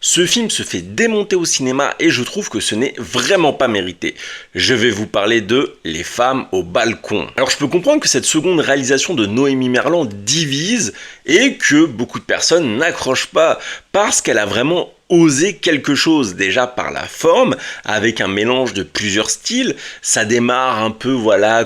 Ce film se fait démonter au cinéma et je trouve que ce n'est vraiment pas mérité. Je vais vous parler de Les femmes au balcon. Alors je peux comprendre que cette seconde réalisation de Noémie Merlan divise et que beaucoup de personnes n'accrochent pas parce qu'elle a vraiment osé quelque chose déjà par la forme avec un mélange de plusieurs styles. Ça démarre un peu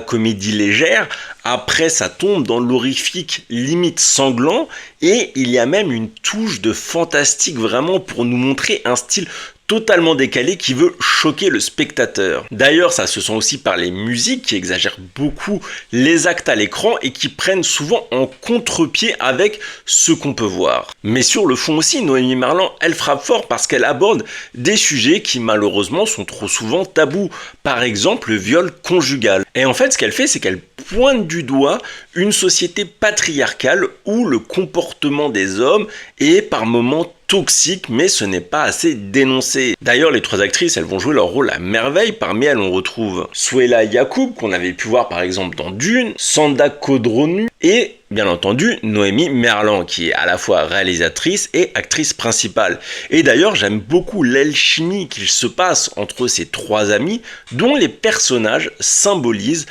comédie légère, après ça tombe dans l'horrifique limite sanglant et il y a même une touche de fantastique vraiment pour nous montrer un style totalement décalé qui veut choquer le spectateur. D'ailleurs, ça se sent aussi par les musiques qui exagèrent beaucoup les actes à l'écran et qui prennent souvent en contre-pied avec ce qu'on peut voir. Mais sur le fond aussi, Noémie Merlan, elle frappe fort parce qu'elle aborde des sujets qui malheureusement sont trop souvent tabous. Par exemple, le viol conjugal. Et en fait, ce qu'elle fait, c'est qu'elle pointe du doigt une société patriarcale où le comportement des hommes est par moments toxique, mais ce n'est pas assez dénoncé. D'ailleurs, les trois actrices, elles vont jouer leur rôle à merveille. Parmi elles, on retrouve Souaila Yacoub, qu'on avait pu voir par exemple dans Dune, Sanda Kodronu, et bien entendu Noémie Merlan, qui est à la fois réalisatrice et actrice principale. Et d'ailleurs, j'aime beaucoup l'alchimie qu'il se passe entre ces trois amis, dont les personnages symbolisent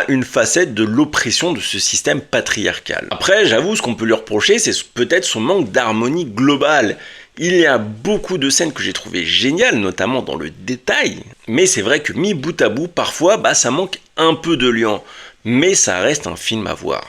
une facette de l'oppression de ce système patriarcal. Après, j'avoue, ce qu'on peut lui reprocher, c'est peut-être son manque d'harmonie globale. Il y a beaucoup de scènes que j'ai trouvées géniales, notamment dans le détail, mais c'est vrai que mis bout à bout, parfois, ça manque un peu de liant. Mais ça reste un film à voir.